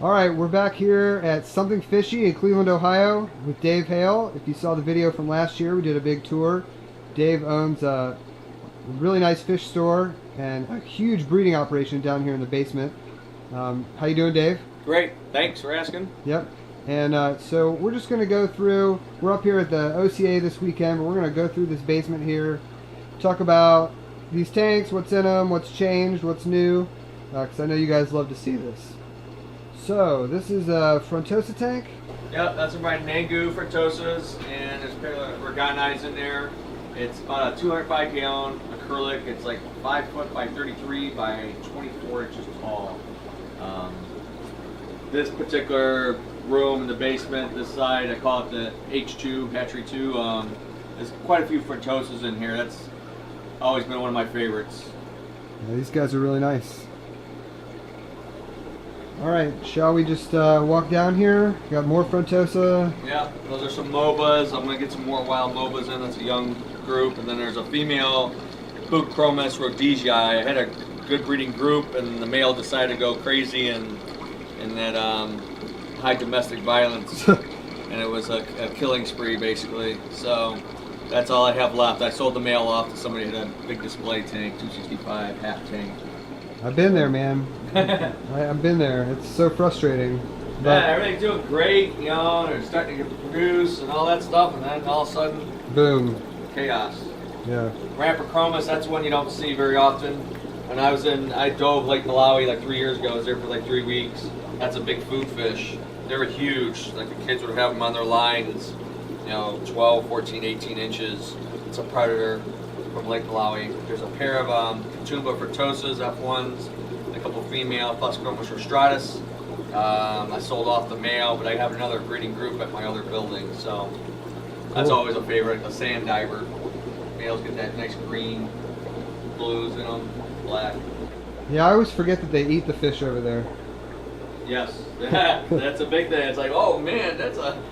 All right, we're back here at Something Fishy in Cleveland, Ohio with Dave Hale. If you saw the video from last year, we did a big tour. Dave owns a really nice fish store and a huge breeding operation down here in the basement. How you doing, Dave? Great. Thanks for asking. Yep. And so we're just going to go through, we're up here at the OCA this weekend, but we're going to go through this basement here, talk about these tanks, what's in them, what's changed, what's new, because I know you guys love to see this. So, this is a frontosa tank? Yep, that's my Nangu frotosas, and there's organized in there. It's about a 205 gallon acrylic. It's like 5 foot by 33 by 24 inches tall. This particular room in the basement, this side, I call it the H2, Hatchery 2. There's quite a few frontosas in here. That's always been one of my favorites. Yeah, these guys are really nice. Alright, shall we just walk down here? Got more frontosa. Yeah, those are some MOBAs. I'm going to get some more wild MOBAs in. That's a young group. And then there's a female Buchromis rhodesii. I had a good breeding group, and the male decided to go crazy and that high domestic violence. And it was a killing spree, basically. So that's all I have left. I sold the male off to somebody who had a big display tank, 265, half tank. I've been there, man. I've been there. It's so frustrating. But yeah, everything's doing great, you know, they're starting to get produce and all that stuff, and then all of a sudden, boom. Chaos. Yeah. Ramperchromis, that's one you don't see very often. When I dove Lake Malawi like 3 years ago. I was there for like 3 weeks. That's a big food fish. They were huge. Like the kids would have them on their lines, you know, 12, 14, 18 inches. It's a predator from Lake Malawi. There's a pair of Katoomba frotosas, F1s, a couple female Phuscromis rostratus. I sold off the male, but I have another breeding group at my other building, so that's always a favorite. A sand diver. Males get that nice green, blues in them, black. Yeah, I always forget that they eat the fish over there. Yes, that's a big thing. It's like, oh man, that's a...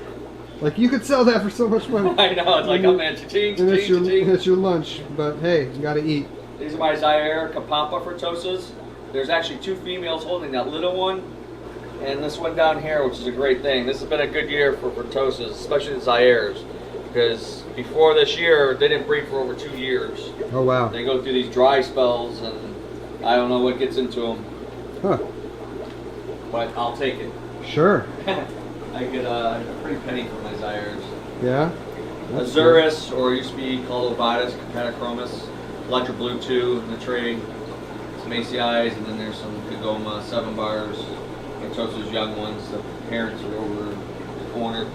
Like, you could sell that for so much money. I know, it's like, oh man, cha-ching, and cha-ching. it's your lunch, but hey, you gotta eat. These are my Zaire Kapampa frotosas. There's actually 2 females holding that little one, and this one down here, which is a great thing. This has been a good year for frotosas, especially the Zaires, because before this year, they didn't breed for over 2 years. Oh wow. They go through these dry spells, and I don't know what gets into them. Huh. But I'll take it. Sure. I get a pretty penny for my Zaires. Yeah? Azuris, or used to be called Ovatus, Catachromis, Electra Blue 2 in the tray, some ACIs, and then there's some Kagoma 7 bars, Frontosa's young ones. The parents are over the corner.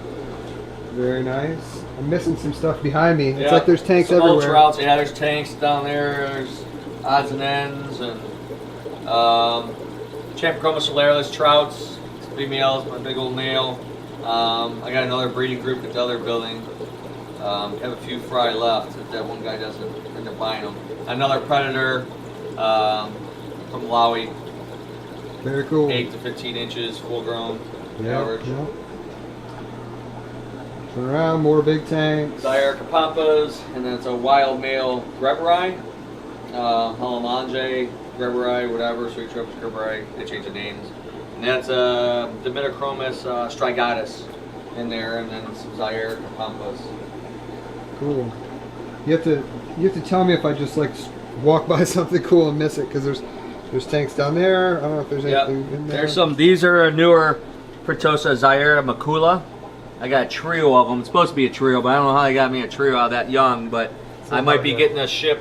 Very nice. I'm missing some stuff behind me. It's yeah, like there's tanks some everywhere. Old trouts. Yeah, there's tanks down there. There's odds and ends, and Champichromis solarilis trouts, females, my big old male. I got another breeding group at the other building. Have a few fry left if that one guy doesn't end up buying them. Another predator from Malawi. Very cool. 8 to 15 inches, full grown, average. Yeah. Turn around, more big tanks. Zaire Kapampas, and then it's a wild male Greberai, Halamange, Greberai, whatever, Sweet Trips Greberai, they change the names. And that's Dimitochromis strigatus in there, and then some Zaire Kapampas. Cool. You have to tell me if I just like walk by something cool and miss it, because there's tanks down there. I don't know if there's anything in there. There's some. These are a newer Frontosa Zaire Macula. I got a trio of them. It's supposed to be a trio, but I don't know how they got me a trio out that young. But I might be getting a ship.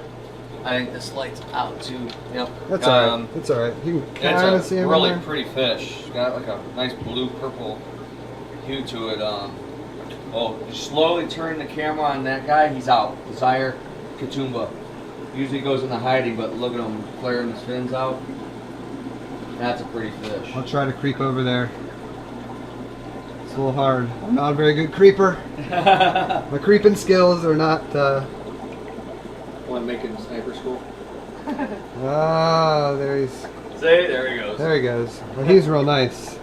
I think this light's out too. Yep. That's alright. That's alright. You can kind of see him. It's a really pretty fish. It's got like a nice blue purple hue to it. Oh, you slowly turn the camera on that guy. He's out. Zaire Katoomba. Usually goes into hiding, but look at him flaring his fins out. That's a pretty fish. I'll try to creep over there. It's a little hard. I'm not a very good creeper. My creeping skills are not. One making sniper school. Ah, there he's. See, there he goes. There he goes. Well, he's real nice.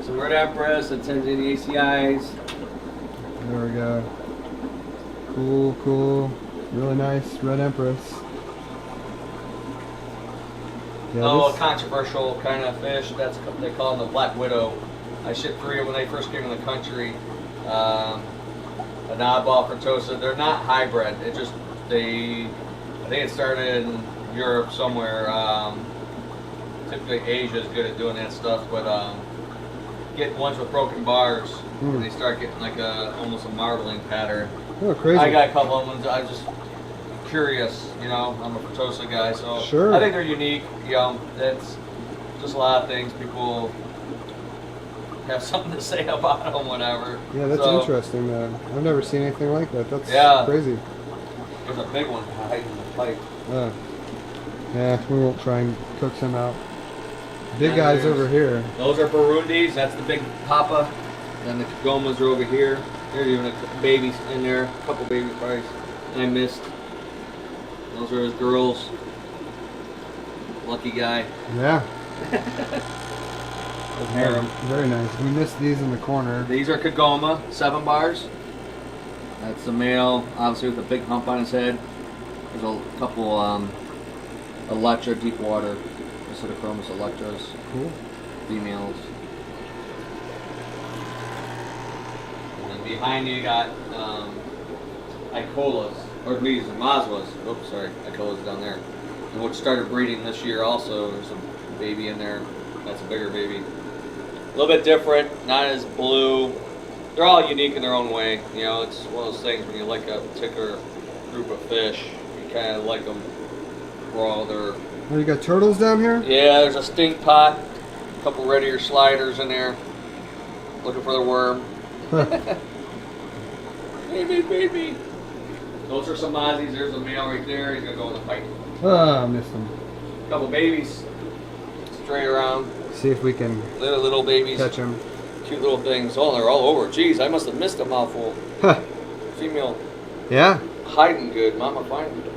Some red empress and Tanzania ACIs. There we go. Cool, cool. Really nice red empress. a controversial kind of fish. They call them the black widow. I shipped 3 when they first came in the country. A oddball frontosa. They're not hybrid. I think it started in Europe somewhere. Typically Asia is good at doing that stuff, but get ones with broken bars, and they start getting like almost a marbling pattern. Oh, crazy! I got a couple of ones. I was just curious, I'm a frontosa guy, so sure. I think they're unique. That's just a lot of things people have something to say about them, whatever. Yeah, that's interesting. I've never seen anything like that. That's crazy. There's a big one hiding in the pipe. Yeah, we won't try and cook some out. Big guys over here. Those are Burundis. That's the big papa. And the Kagomas are over here. There's even a couple babies in there. A couple baby fries. I missed. Those are his girls. Lucky guy. Yeah. Very, very nice. We missed these in the corner. These are Kagoma, 7 bars. That's the male, obviously with a big hump on his head. There's a couple Electra deep water. Pseudochromis electras. Cool. Females. And then behind you got Icolas, or these are Mazwas. Oops, sorry, Icolas down there. And which started breeding this year also. There's a baby in there. That's a bigger baby. A little bit different, not as blue. They're all unique in their own way. It's one of those things when you like a particular group of fish, you kind of like them for all their... Oh, you got turtles down here? Yeah, there's a stink pot, a couple red ear sliders in there, looking for the worm. Baby. Those are some Aussies. There's a male right there. He's going to go in the pipe. Oh, I missed him. A couple babies straight around. See if we can little babies. Catch them. Cute little things. Oh, they're all over. Jeez, I must have missed a mouthful. Female. Yeah. Hiding good. Mama finding good.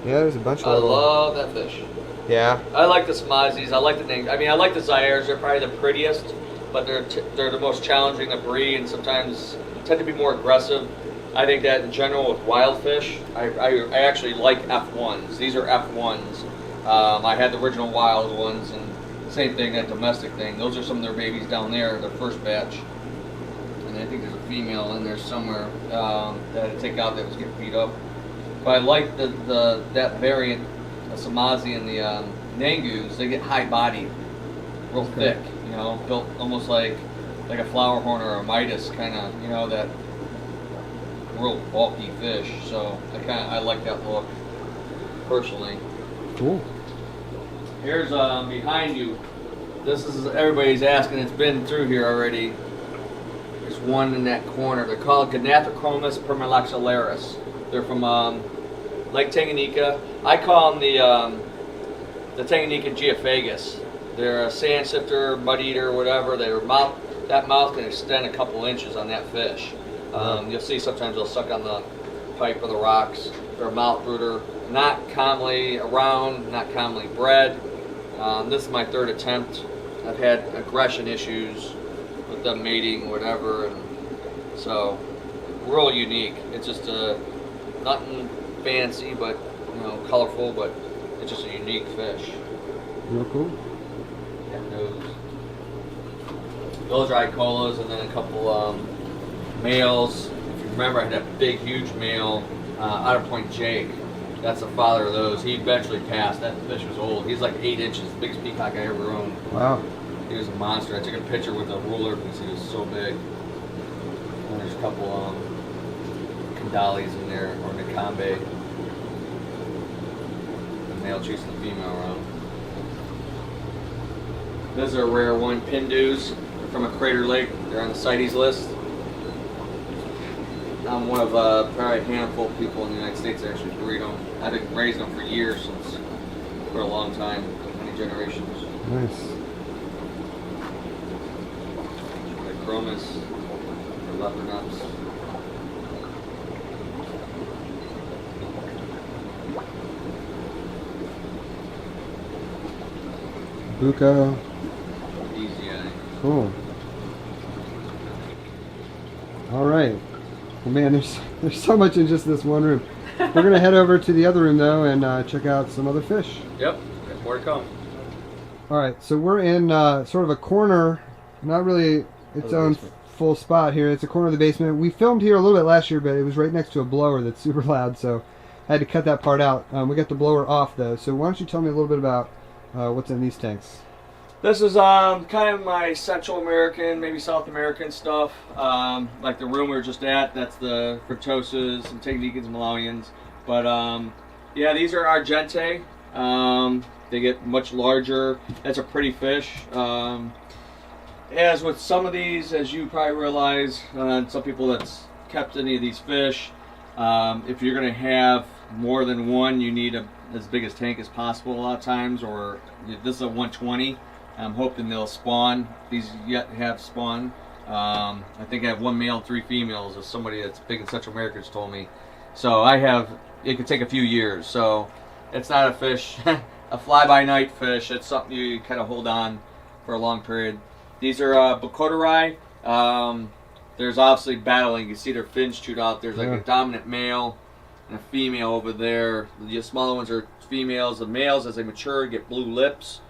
Yeah, there's a bunch of I love that fish. Yeah. I like the Smazzies. I like the names. I mean, I like the Zaires. They're probably the prettiest, but they're the most challenging to breed and sometimes tend to be more aggressive. I think that in general with wild fish, I actually like F1s. These are F1s. I had the original wild ones, and same thing, that domestic thing. Those are some of their babies down there, the first batch. And I think there's a female in there somewhere that I had to take out that was getting beat up. But I like that variant, the Samazi and the Nangus. They get high bodied, real thick, built almost like a flower horn or a Midas kind of, that real bulky fish. So I like that look personally. Cool. Here's behind you. This is everybody's asking. It's been through here already. There's one in that corner. They're called Gnathochromis permalaxularis. They're from Lake Tanganyika. I call them the Tanganyika geophagus. They're a sand sifter, mud eater, whatever. That mouth can extend a couple inches on that fish. You'll see sometimes they'll suck on the pipe or the rocks. They're a mouth brooder. Not commonly around, not commonly bred. This is my 3rd attempt. I've had aggression issues with them mating, whatever, and so real unique. It's just nothing fancy, but colorful, but it's just a unique fish. Real cool. And those are Icolas, and then a couple males. If you remember, I had that big, huge male out of Point Jake. That's the father of those. He eventually passed. That fish was old. He's like 8 inches, the biggest peacock I ever owned. Wow. He was a monster. I took a picture with a ruler because he was so big. And there's a couple Kandalis in there, or Nakambe. The male chasing the female around. This is a rare one, Pindus. They're from a crater lake. They're on the CITES list. I'm one of probably a handful of people in the United States that actually breed them. I've been raising them for years, for a long time, many generations. Nice. The chromis, or leopard nuts. Buko. Easy eye. Cool. All right. Well, man, there's so much in just this one room. We're gonna head over to the other room though and check out some other fish. Yep, got more to come. All right, so we're in sort of a corner, not really its own full spot here. It's a corner of the basement. We filmed here a little bit last year, but it was right next to a blower that's super loud, so I had to cut that part out. We got the blower off though, so why don't you tell me a little bit about what's in these tanks? This is kind of my Central American, maybe South American stuff. Like the room we were just at, that's the frontosas and Cichlids and Malawians. But yeah, these are Argente. They get much larger. That's a pretty fish. As with some of these, as you probably realize, some people that's kept any of these fish, if you're going to have more than one, you need as big a tank as possible a lot of times, or this is a 120. I'm hoping they'll spawn. These yet have spawned. I think I have 1 male and 3 females, as somebody that's big in Central America has told me. So it could take a few years. So it's not a fish, a fly-by-night fish. It's something you kind of hold on for a long period. These are Bocoterai. There's obviously battling. You see their fins shoot out. There's like a dominant male and a female over there. The smaller ones are females. The males, as they mature, get blue lips.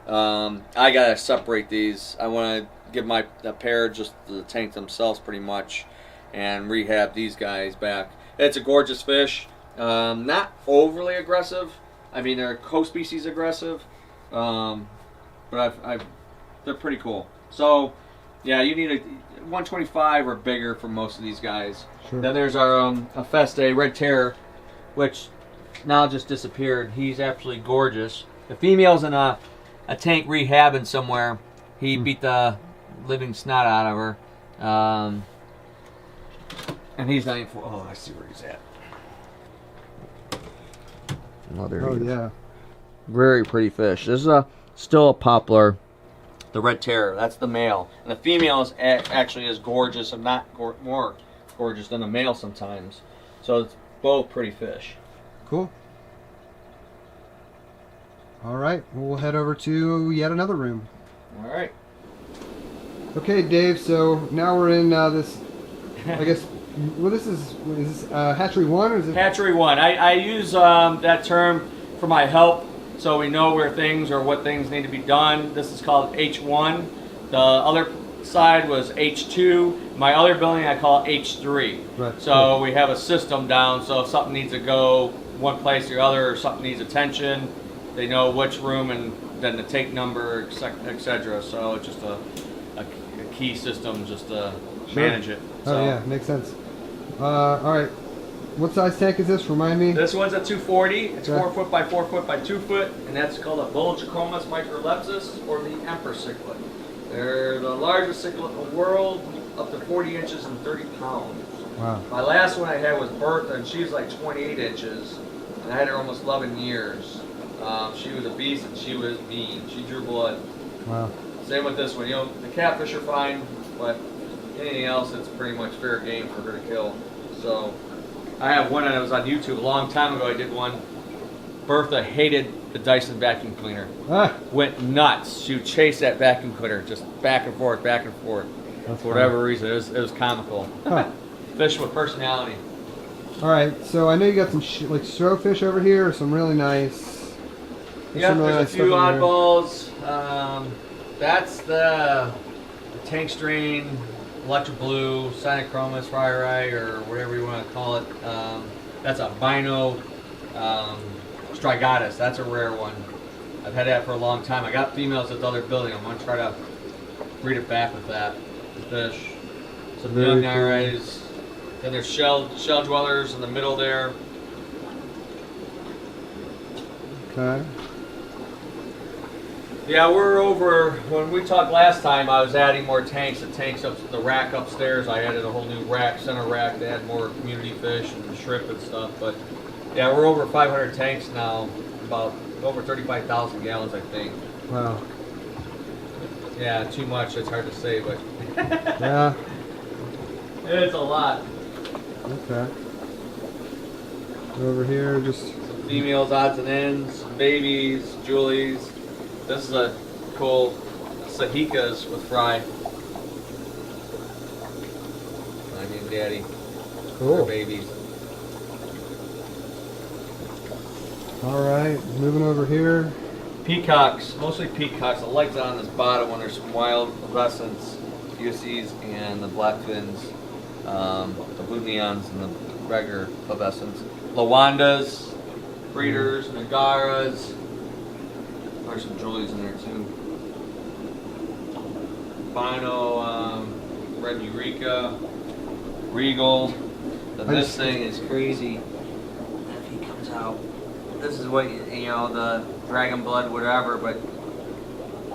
I gotta separate these. I want to give a pair just the tank themselves pretty much, and rehab these guys back. It's a gorgeous fish. Not overly aggressive. I mean, they're co-species aggressive, but they're pretty cool. So, yeah, you need a 125 or bigger for most of these guys. Sure. Then there's our a Feste Red Terror, which now just disappeared. He's absolutely gorgeous. The female's in a tank rehabbing somewhere. He beat the living snot out of her. And he's not even for, oh, I see where he's at. Oh, there he is. Yeah. Very pretty fish. This is still a poplar. The Red Terror, that's the male. And the female is actually as gorgeous, if not more gorgeous than the male sometimes. So it's both pretty fish. Cool. All right, we'll head over to yet another room. All right. Okay, Dave, so now we're in this, I guess, well, is this Hatchery 1 or is it? Hatchery 1. I use that term for my help, so we know where things or what things need to be done. This is called H1. The other side was H2. My other building I call H3. Right. So we have a system down, so if something needs to go one place or the other, or something needs attention, they know which room and then the take number, etc. So it's just a key system just to manage it. So. Oh yeah, makes sense. All right. What size tank is this? Remind me. This one's a 240. It's 4 foot by 4 foot by 2 foot, and that's called a Bullochromis microlepsis, or the emperor cichlid. They're the largest cichlid in the world, up to 40 inches and 30 pounds. Wow. My last one I had was Bertha, and she was like 28 inches, and I had her almost 11 years. She was a beast, and she was mean. She drew blood. Wow. Same with this one. You know, the catfish are fine, but anything else, it's pretty much fair game for her to kill. So I have one that was on YouTube a long time ago. I did one. Bertha hated the Dyson vacuum cleaner. Went nuts. She would chase that vacuum cleaner just back and forth, back and forth. That's for whatever reason. It was comical. Huh. Fish with personality. All right, so I know you got some like strawfish over here, some really nice. Yeah, there's a few oddballs. That's the tank strain, electric blue, Cynochromis fryeri, or whatever you want to call it. That's a Bino strigatus. That's a rare one. I've had that for a long time. I got females at the other building. I'm going to try to breed it back with that fish. Some young iris. Then there's shell dwellers in the middle there. Okay. Yeah, we're over, when we talked last time, I was adding more tanks. The tanks up the rack upstairs, I added a whole new rack, center rack, to add more community fish and shrimp and stuff. But yeah, we're over 500 tanks now, about over 35,000 gallons, I think. Wow. Yeah, too much, it's hard to say, but yeah, it's a lot. Okay. Over here, just some females, odds and ends, some babies, Julies. This is a cool Sahikas with fry. Mommy and Daddy. Cool. Their babies. All right, moving over here. Peacocks, mostly peacocks. The light's on this bottom one. There's some wild pubescents, UCs, and the black fins, the blue neons, and the regular pubescents. Lawandas, breeders, Nagaras. There's some Julies in there too. Albino, red Eureka, Regal. And this thing is crazy. If he comes out, this is what you know, the dragon blood, whatever. But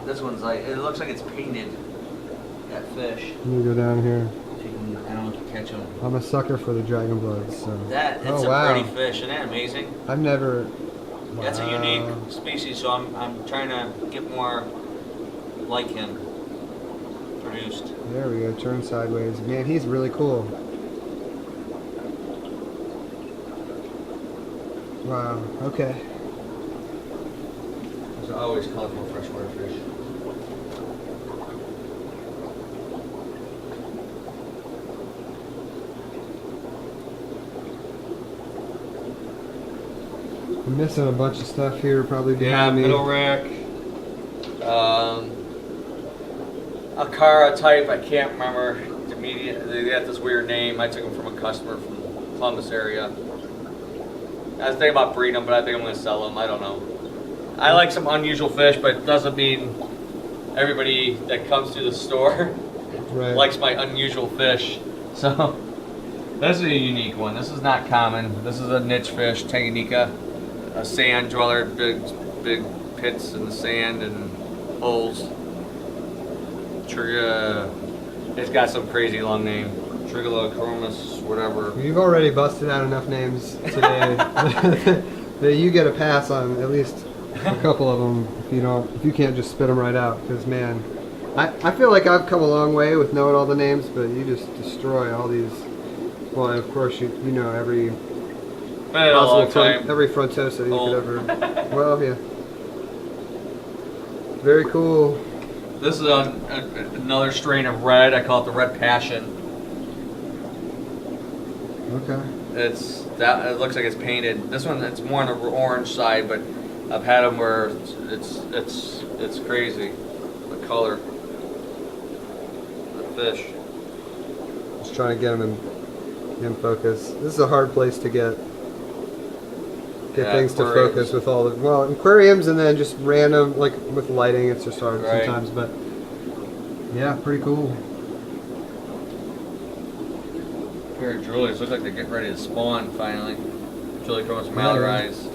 this one's like, it looks like it's painted. That fish. Let me go down here. So you can, I don't know if you catch them. I'm a sucker for the dragon bloods. So. It's wow. a pretty fish. Isn't that amazing? I've never. Wow. That's a unique species. So I'm trying to get more like him produced. There we go. Turn sideways. Man, he's really cool. Wow, okay. There's always colorful freshwater fish. I'm missing a bunch of stuff here, probably behind me. Middle rack. A Cara type, I can't remember. They got this weird name. I took them from a customer from the Columbus area. I was thinking about breeding them, but I think I'm going to sell them. I don't know. I like some unusual fish, but it doesn't mean everybody that comes to the store likes my unusual fish. So this is a unique one. This is not common. This is a niche fish, Tanganyika, a sand dweller, big pits in the sand and holes. It's got some crazy long name. Trigalochromis, whatever. You've already busted out enough names today that you get a pass on at least a couple of them if you can't just spit them right out. Because man, I feel like I've come a long way with knowing all the names, but you just destroy all these. Well, and of course you know every every frontosa you could ever. Well, yeah. Very cool. This is another strain of red. I call it the Red Passion. Okay. It looks like it's painted. This one, it's more on the orange side, but I've had them where it's crazy. The color, the fish. Just trying to get them in focus. This is a hard place to get things to focus with all the aquariums, and then just random, like with lighting, it's just hard sometimes. But yeah, pretty cool. Pair of Julies look like they're getting ready to spawn finally. Julichromis malarise,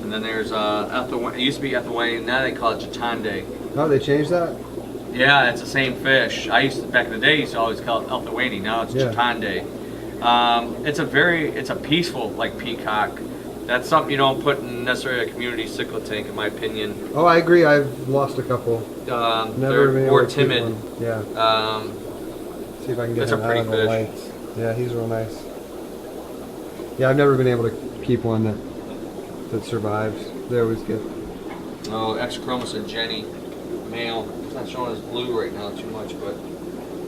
and then there's it used to be Ethylwayne, now they call it Chitande. Oh, they changed that? Yeah, it's the same fish. Back in the day, used to always call it Ethylwayne. Now it's Chitande. It's a peaceful like peacock. That's something you don't put in necessarily a community cichlid tank, in my opinion. Oh, I agree. I've lost a couple. They're more timid. Yeah. See if I can get him out of the lights. Yeah, he's real nice. Yeah, I've never been able to keep one that survives. They always get. Oh, Exochromis and Jenny, male. It's not showing as blue right now too much, but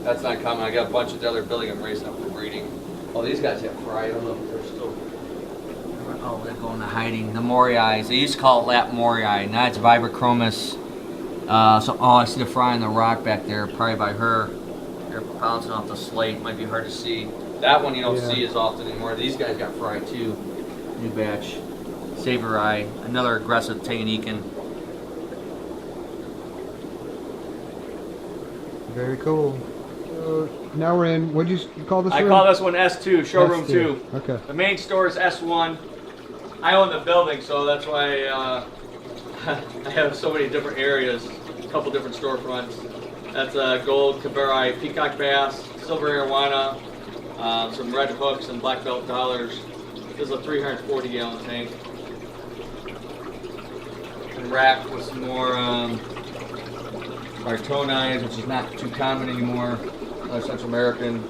that's not common. I got a bunch of the other building I'm raising up for breeding. Oh, these guys have fry. I don't know if they're still. Oh, they're going to hiding. The Morii. They used to call it Lap Morii. Now it's Vibrachromis. I see the fry on the rock back there, probably by her. They're bouncing off the slate. Might be hard to see. That one you don't see as often anymore. These guys got fry too. New batch. Savory. Another aggressive Tanganyikan. Very cool. Now we're in. What'd you call this room? I call this one S2, showroom 2. Okay. The main store is S1. I own the building, so that's why I have so many different areas, a couple different storefronts. That's gold, Caberi, peacock bass, silver arowana, some red hooks and black belt dollars. This is a 340 gallon tank. And rack with some more Bartonides, which is not too common anymore. Central American,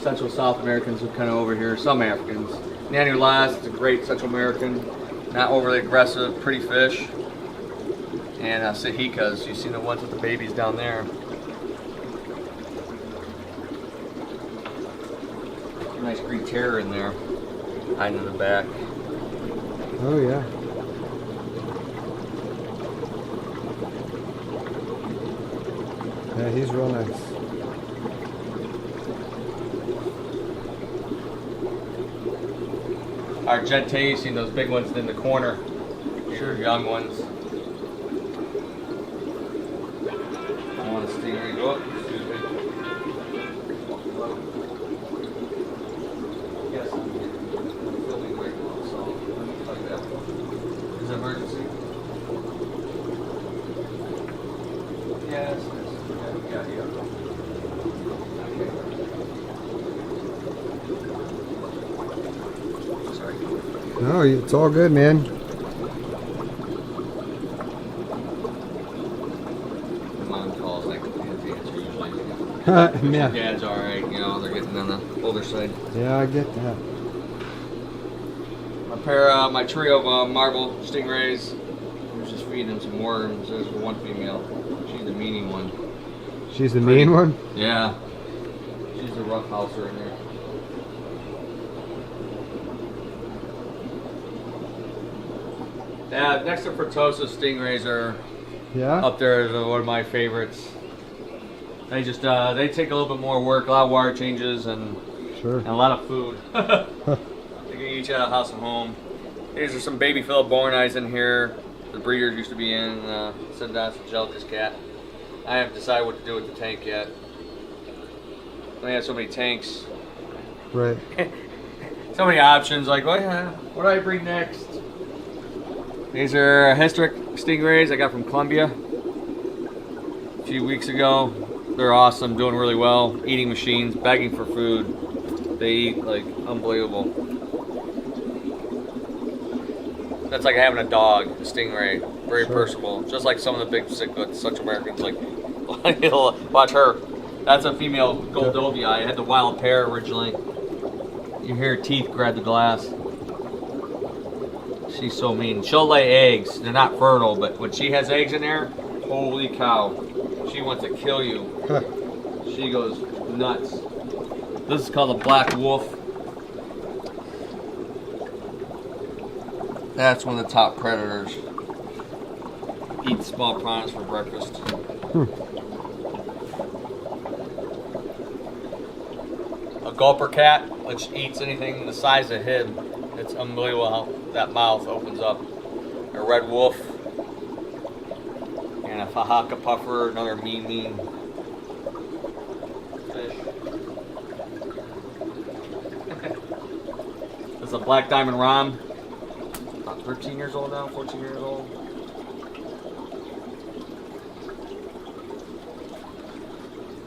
Central South Americans are kind of over here, some Africans. Nanulas, it's a great Central American, not overly aggressive, pretty fish. And Cichlids, you see the ones with the babies down there. Nice green terror in there, hiding in the back. Oh yeah. Yeah, he's real nice. Our Gentay, you seen those big ones in the corner. Sure, young ones. I want to stingray. Oh, excuse me. Yes, I'm filming right now, so let me plug that. Is it emergency? Yes. Yeah. Okay. Sorry. No, it's all good, man. Mom calls, like, the answer usually. Yeah. Dad's alright, you know, they're getting on the older side. Yeah, I get that. My trio of marble stingrays. I was just feeding them some worms. There's the one female. She's the meanie one. She's the mean one? Yeah. She's the rough houser in there. Yeah, next to frontosa stingrays are up there as one of my favorites. They just they take a little bit more work, a lot of water changes, and a lot of food. They can each at a house and home. These are some baby Philip Borneyes in here. The breeders used to be in. Said that's a Jellicus cat. I haven't decided what to do with the tank yet. They have so many tanks. Right. So many options. Like, what do I breed next? These are historic stingrays I got from Colombia a few weeks ago. They're awesome, doing really well, eating machines, begging for food. They eat like unbelievable. That's like having a dog, a stingray. Very personable. Just like some of the big cichlids, such Americans like. Watch her. That's a female Goldovia. I had the wild pair originally. You hear her teeth grab the glass. She's so mean. She'll lay eggs. They're not fertile, but when she has eggs in there, holy cow. She wants to kill you. She goes nuts. This is called a black wolf. That's one of the top predators. Eats small prawns for breakfast. A gulper cat, which eats anything the size of him. It's unbelievable how that mouth opens up. A red wolf. And a fahaka puffer, another mean fish. This is a black diamond rom. About 13 years old now, 14 years old.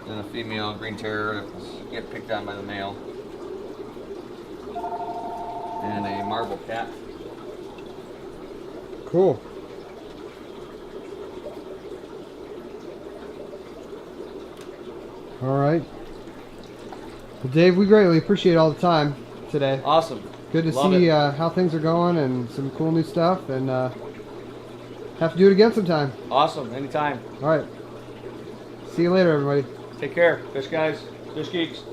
And a female green terrier that was get picked on by the male. And a marble cat. Cool. All right. Well, Dave, we greatly appreciate all the time today. Awesome. Good to see how things are going and some cool new stuff. And have to do it again sometime. Awesome. Anytime. All right. See you later, everybody. Take care. Fish guys. Fish geeks.